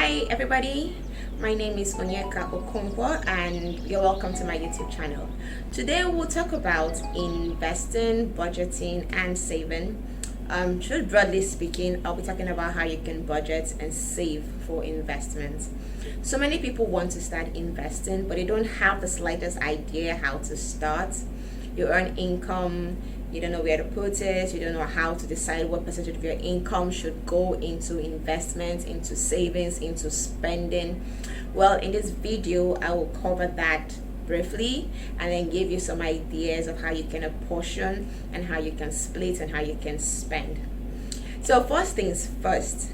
Hi everybody, my name is Onyeka Okonkwo and you're welcome to my YouTube channel. Today we'll talk about investing, budgeting and saving. Just broadly speaking, I'll be talking about how you can budget and save for investments. So many people want to start investing, but they don't have the slightest idea how to start. You earn income, you don't know where to put it, you don't know how to decide what percentage of your income should go into investments, into savings, into spending. Well, in this video I will cover that briefly and then give you some ideas of how you can apportion and how you can split and how you can spend. So first things first,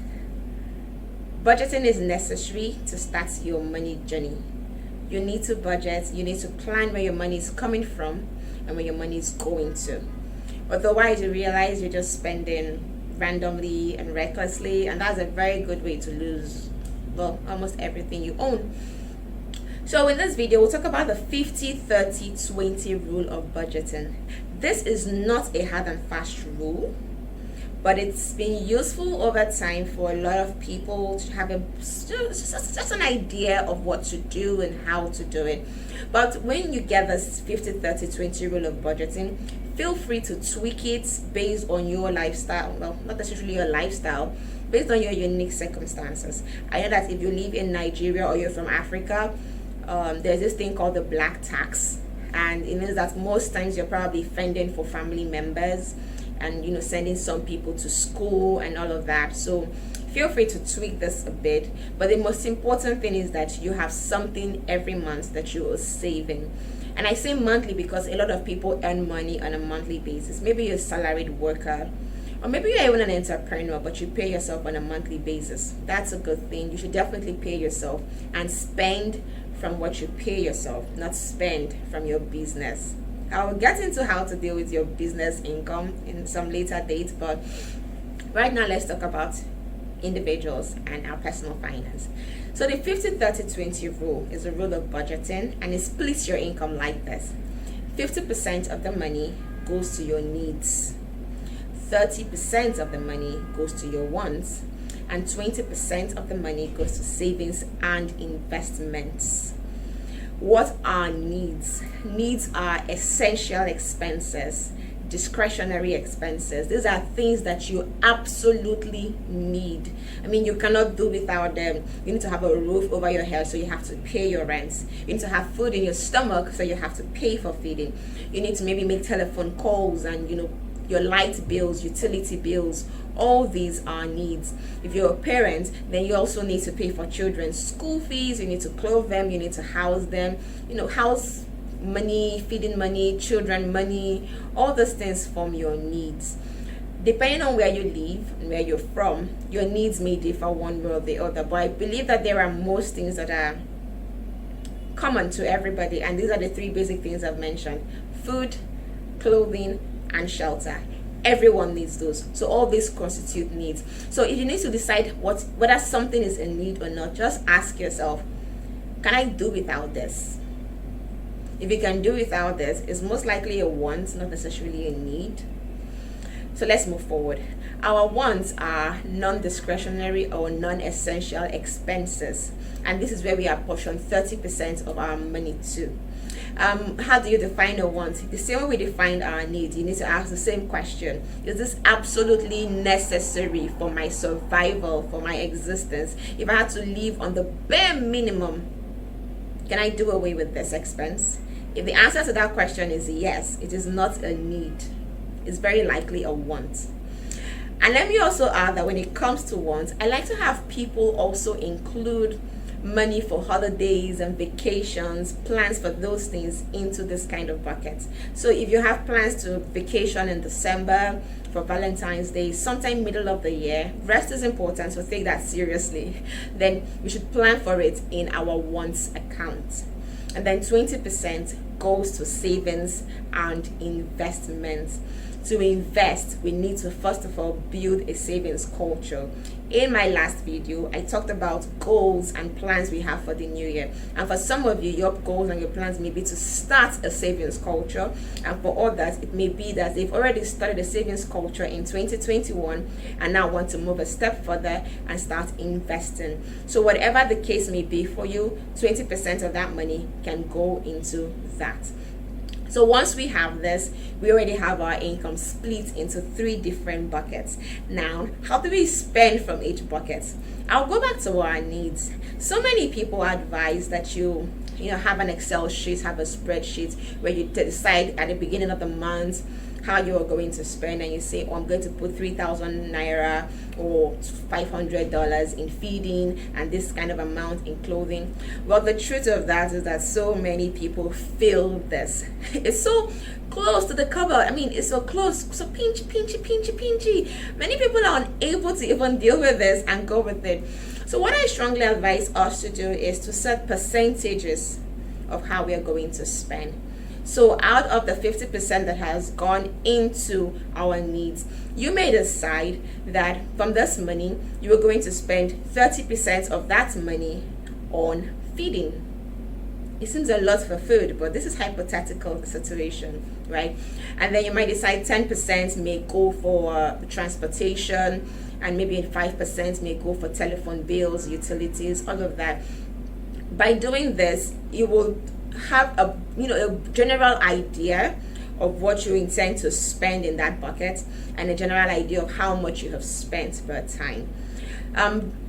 budgeting is necessary to start your money journey. You need to budget, you need to plan where your money is coming from and where your money is going to. Otherwise, you realize you're just spending randomly and recklessly, and that's a very good way to lose, well, almost everything you own. So in this video, we'll talk about the 50-30-20 rule of budgeting. This is not a hard and fast rule, but it's been useful over time for a lot of people to have just an idea of what to do and how to do it. But when you get this 50-30-20 rule of budgeting, feel free to tweak it based on your lifestyle. Well, not necessarily your lifestyle, based on your unique circumstances. I know that if you live in Nigeria or you're from Africa, there's this thing called the black tax, and it means that most times you're probably fending for family members and sending some people to school and all of that. So feel free to tweak this a bit, but the most important thing is that you have something every month that you are saving. And I say monthly because a lot of people earn money on a monthly basis. Maybe you're a salaried worker, or maybe you're even an entrepreneur, but you pay yourself on a monthly basis. That's a good thing. You should definitely pay yourself and spend from what you pay yourself, not spend from your business. I'll get into how to deal with your business income in some later date, but right now let's talk about individuals and our personal finance. So the 50-30-20 rule is a rule of budgeting, and it splits your income like this. 50% of the money goes to your needs, 30% of the money goes to your wants, and 20% of the money goes to savings and investments. What are needs? Needs are essential expenses, discretionary expenses. These are things that you absolutely need. I mean, you cannot do without them. You need to have a roof over your head, so you have to pay your rent. You need to have food in your stomach, so you have to pay for feeding. You need to maybe make telephone calls and your light bills, utility bills. All these are needs. If you're a parent, then you also need to pay for children's school fees. You need to clothe them, you need to house them, house money, feeding money, children money. All those things form your needs. Depending on where you live and where you're from, your needs may differ one way or the other, but I believe that there are most things that are common to everybody, and these are the three basic things I've mentioned: food, clothing and shelter. Everyone needs those. So all these constitute needs. So if you need to decide whether something is a need or not, just ask yourself, can I do without this? If you can do without this, it's most likely a want, not necessarily a need. So let's move forward. Our wants are non-discretionary or non-essential expenses, and this is where we apportion 30% of our money to. How do you define a want? The same way we define our needs, you need to ask the same question: is this absolutely necessary for my survival, for my existence? If I had to live on the bare minimum, can I do away with this expense? If the answer to that question is yes, it is not a need. It's very likely a want. And let me also add that when it comes to wants, I like to have people also include money for holidays and vacations, plans for those things into this kind of bucket. So if you have plans to vacation in December, for Valentine's Day, sometime middle of the year, rest is important, so take that seriously. Then we should plan for it in our wants account. And then 20% goes to savings and investments. to invest, we need to first of all build a savings culture. In my last video, I talked about goals and plans we have for the new year. And for some of you, your goals and your plans may be to start a savings culture. And for others, it may be that they've already started a savings culture in 2021 and now want to move a step further and start investing. So whatever the case may be for you, 20% of that money can go into that. So once we have this, we already have our income split into 3 different buckets. Now, how do we spend from each bucket? I'll go back to our needs. So many people advise that you have an Excel sheet, have a spreadsheet where you decide at the beginning of the month how you are going to spend, and you say, oh, I'm going to put 3,000 naira or $500 in feeding and this kind of amount in clothing. Well, the truth of that is that so many people feel this. It's so close to the cover. I mean, it's so close, so pinchy. Many people are unable to even deal with this and go with it. So what I strongly advise us to do is to set percentages of how we are going to spend. So out of the 50% that has gone into our needs, you may decide that from this money, you are going to spend 30% of that money on feeding. It seems a lot for food, but this is hypothetical situation, right? And then you might decide 10% may go for transportation, and maybe 5% may go for telephone bills, utilities, all of that. By doing this, you will have a general idea of what you intend to spend in that bucket and a general idea of how much you have spent per time.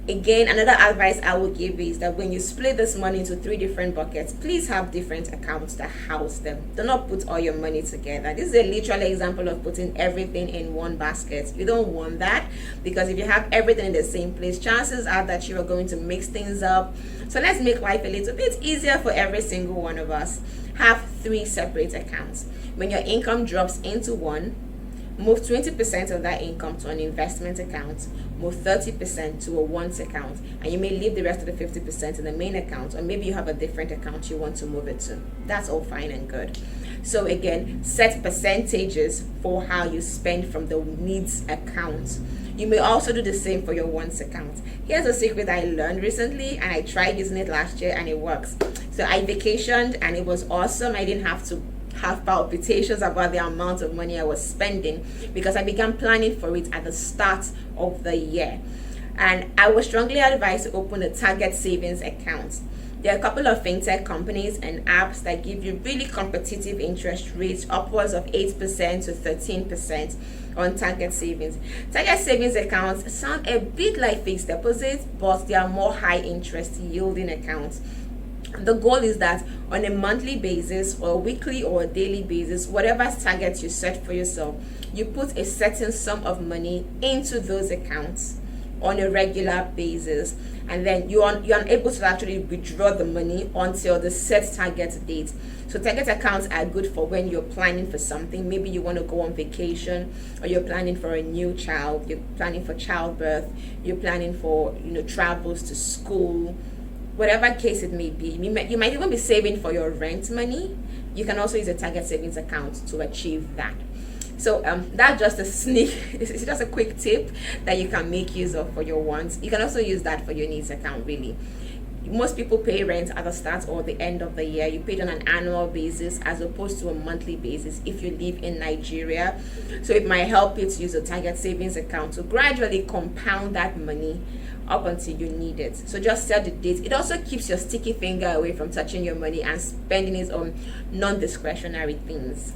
Again, another advice I will give is that when you split this money into 3 different buckets, please have different accounts that house them. Do not put all your money together. This is a literal example of putting everything in one basket. You don't want that, because if you have everything in the same place, chances are that you are going to mix things up. So let's make life a little bit easier for every single one of us. Have 3 separate accounts. When your income drops into one, move 20% of that income to an investment account, move 30% to a wants account, and you may leave the rest of the 50% in the main account, or maybe you have a different account you want to move it to. That's all fine and good. So again, set percentages for how you spend from the needs account. You may also do the same for your wants account. Here's a secret I learned recently, and I tried using it last year and it works. So I vacationed and it was awesome. I didn't have to have palpitations about the amount of money I was spending because I began planning for it at the start of the year. And I would strongly advise to open a target savings account. There are a couple of fintech companies and apps that give you really competitive interest rates, upwards of 8% to 13% on target savings. Target savings accounts sound a bit like fixed deposits, but they are more high interest yielding accounts. The goal is that on a monthly basis or a weekly or a daily basis, whatever target you set for yourself, you put a certain sum of money into those accounts on a regular basis, and then you're unable to actually withdraw the money until the set target date. So target accounts are good for when you're planning for something. Maybe you want to go on vacation, or you're planning for a new child, you're planning for childbirth, you're planning for travels to school. Whatever case it may be, you might even be saving for your rent money. You can also use a target savings account to achieve that. So that's just a sneak. It's just a quick tip that you can make use of for your wants. You can also use that for your needs account. Really, most people pay rent at the start or the end of the year. You pay it on an annual basis as opposed to a monthly basis if you live in Nigeria. So it might help you to use a target savings account to gradually compound that money up until you need it. So just set the date. It also keeps your sticky finger away from touching your money and spending it on non-discretionary things.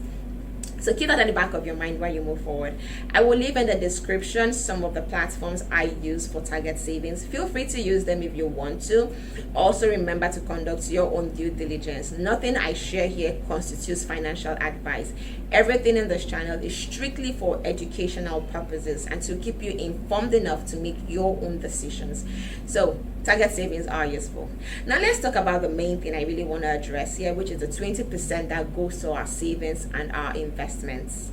So keep that at the back of your mind while you move forward. I will leave in the description some of the platforms I use for target savings. Feel free to use them if you want to. Also remember to conduct your own due diligence. Nothing I share here constitutes financial advice. Everything in this channel is strictly for educational purposes and to keep you informed enough to make your own decisions. So target savings are useful. Now let's talk about the main thing I really want to address here, which is the 20% that goes to our savings and our investments.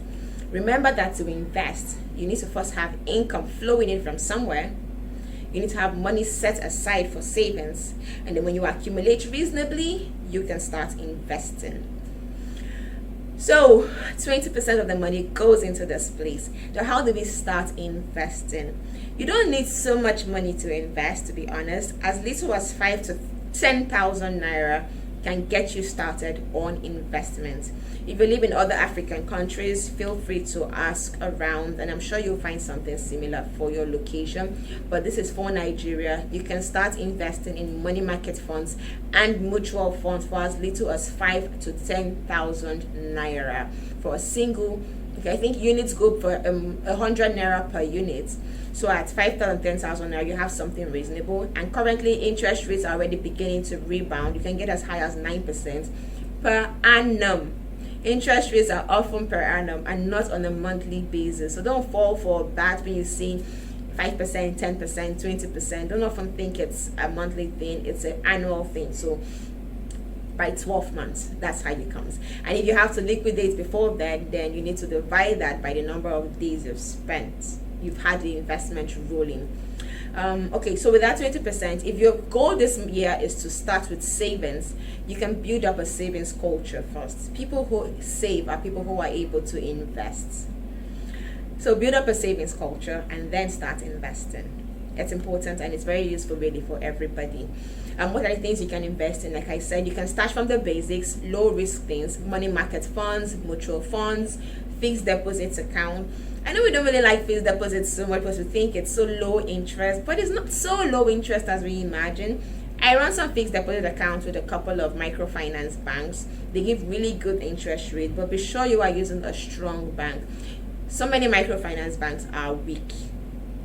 Remember that to invest, you need to first have income flowing in from somewhere. You need to have money set aside for savings, and then when you accumulate reasonably, you can start investing. So 20% of the money goes into this place. So how do we start investing? You don't need so much money to invest, to be honest. As little as 5 to 10,000 naira can get you started on investment. If you live in other African countries, feel free to ask around, and I'm sure you'll find something similar for your location. But this is for Nigeria. You can start investing in money market funds and mutual funds for as little as 5 to 10,000 naira for a single. Okay, I think units go for 100 naira per unit. So at 5,000, 10,000 naira, you have something reasonable. And currently, interest rates are already beginning to rebound. You can get as high as 9% per annum. Interest rates are often per annum and not on a monthly basis. So don't fall for that when you see 5%, 10%, 20%. Don't often think it's a monthly thing. It's an annual thing. So by 12 months, that's how it comes. And if you have to liquidate before that, then you need to divide that by the number of days you've had the investment rolling. Okay, so with that 20%, if your goal this year is to start with savings, you can build up a savings culture first. People who save are people who are able to invest. So build up a savings culture and then start investing. It's important and it's very useful really for everybody. What are the things you can invest in? Like I said, you can start from the basics, low risk things, money market funds, mutual funds, fixed deposits account. I know we don't really like fixed deposits so much because we think it's so low interest, but it's not so low interest as we imagine. I run some fixed deposit accounts with a couple of microfinance banks. They give really good interest rate, but be sure you are using a strong bank. So many microfinance banks are weak.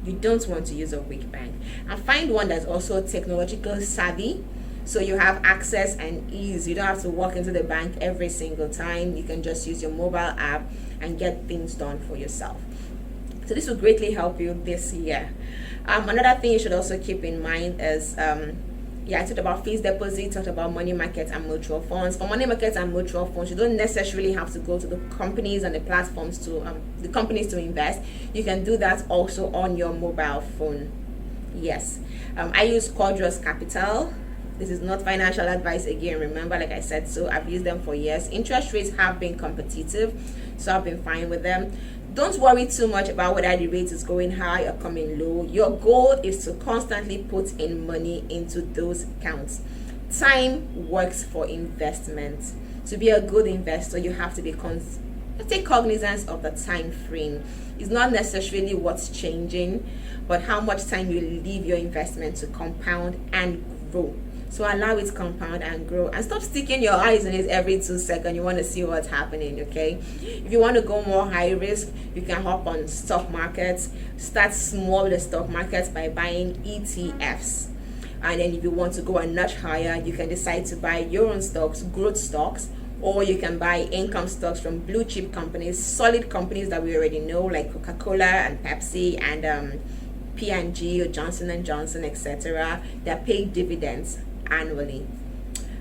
You don't want to use a weak bank. And find one that's also technological savvy, so you have access and ease. You don't have to walk into the bank every single time. You can just use your mobile app and get things done for yourself. So this will greatly help you this year. Another thing you should also keep in mind is I talked about fixed deposit, talked about money markets and mutual funds. For money markets and mutual funds, you don't necessarily have to go to the companies and the platforms to invest. You can do that also on your mobile phone. Yes, I use Quadros Capital. This is not financial advice again, remember, like I said, so I've used them for years. Interest rates have been competitive, so I've been fine with them. Don't worry too much about whether the rate is going high or coming low. Your goal is to constantly put in money into those accounts. Time works for investment. To be a good investor, you have to take cognizance of the time frame. It's not necessarily what's changing, but how much time you leave your investment to compound and grow. So allow it to compound and grow, and stop sticking your eyes on it every 2 seconds. You want to see what's happening, okay? If you want to go more high risk, you can hop on stock markets. Start small with the stock markets by buying ETFs. And then if you want to go a notch higher, you can decide to buy your own stocks, growth stocks, or you can buy income stocks from blue chip companies, solid companies that we already know, like Coca-Cola and Pepsi and P&G or Johnson & Johnson, etc. that pay dividends annually.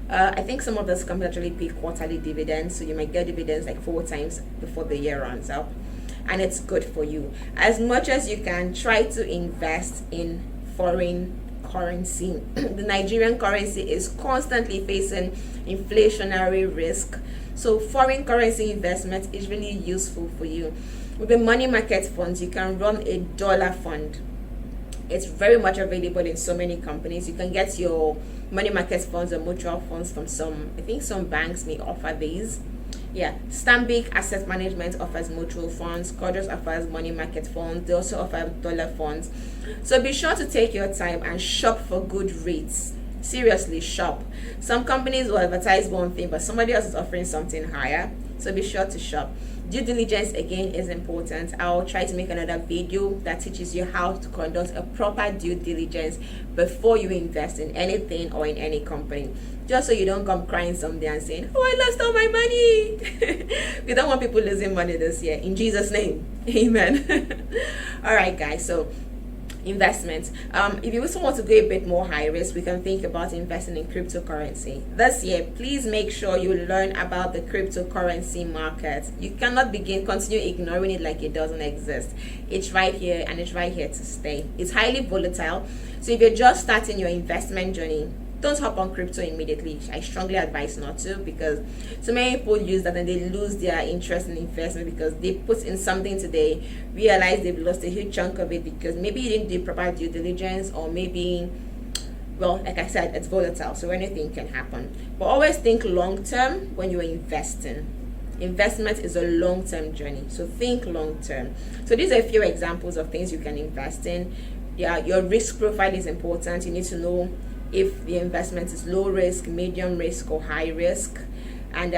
I think some of those companies actually pay quarterly dividends, so you might get dividends like 4 times before the year runs up, and it's good for you. As much as you can, try to invest in foreign currency. The Nigerian currency is constantly facing inflationary risk, so foreign currency investment is really useful for you. With the money market funds, you can run a dollar fund. It's very much available in so many companies. You can get your money market funds or mutual funds from some banks may offer these. Yeah, Stanbic Asset Management offers mutual funds. Quadros offers money market funds. They also offer dollar funds. So be sure to take your time and shop for good rates. Seriously, shop. Some companies will advertise one thing, but somebody else is offering something higher. So be sure to shop. Due diligence again is important. I'll try to make another video that teaches you how to conduct a proper due diligence before you invest in anything or in any company, just so you don't come crying someday and saying, oh, I lost all my money. We don't want people losing money this year, in Jesus' name. Amen. All right, guys, so investments. If you also want to go a bit more high risk, we can think about investing in cryptocurrency. This year, please make sure you learn about the cryptocurrency market. You cannot continue ignoring it like it doesn't exist. It's right here, and it's right here to stay. It's highly volatile. So if you're just starting your investment journey, don't hop on crypto immediately. I strongly advise not to, because so many people use that and they lose their interest in investment because they put in something today, realize they've lost a huge chunk of it because maybe you didn't do proper due diligence, or maybe, well, like I said, it's volatile, so anything can happen. But always think long term when you're investing. Investment is a long-term journey, so think long-term. So these are a few examples of things you can invest in. Yeah, your risk profile is important. You need to know if the investment is low risk, medium risk, or high risk, and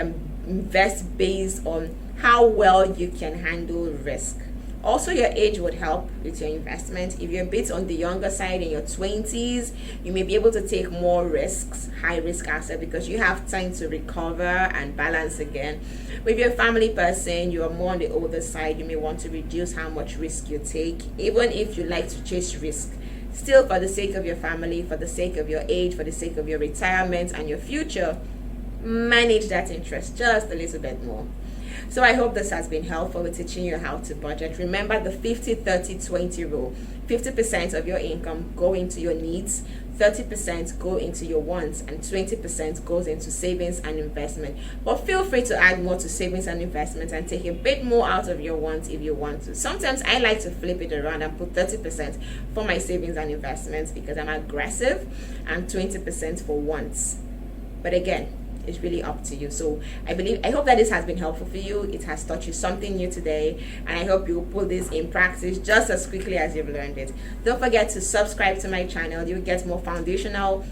invest based on how well you can handle risk. Also, your age would help with your investment. If you're a bit on the younger side, in your 20s, you may be able to take more risks, high risk asset, because you have time to recover and balance again. But if you're a family person, you are more on the older side, you may want to reduce how much risk you take, even if you like to chase risk. Still, for the sake of your family, for the sake of your age, for the sake of your retirement and your future, manage that interest just a little bit more. So I hope this has been helpful with teaching you how to budget. Remember the 50-30-20 rule. 50% of your income go into your needs, 30% go into your wants, and 20% goes into savings and investment. But feel free to add more to savings and investment and take a bit more out of your wants if you want to. Sometimes I like to flip it around and put 30% for my savings and investments because I'm aggressive, and 20% for wants. But again, it's really up to you. So I hope that this has been helpful for you. It has taught you something new today, and I hope you will put this in practice just as quickly as you've learned it. Don't forget to subscribe to my channel. You'll get more foundational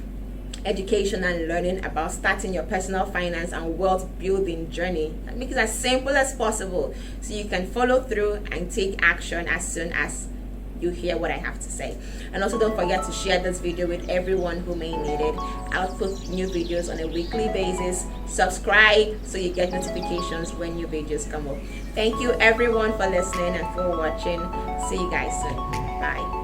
education and learning about starting your personal finance and wealth building journey. I make it as simple as possible so you can follow through and take action as soon as you hear what I have to say. And also don't forget to share this video with everyone who may need it. I'll put new videos on a weekly basis. Subscribe so you get notifications when new videos come up. Thank you everyone for listening and for watching. See you guys soon. Bye.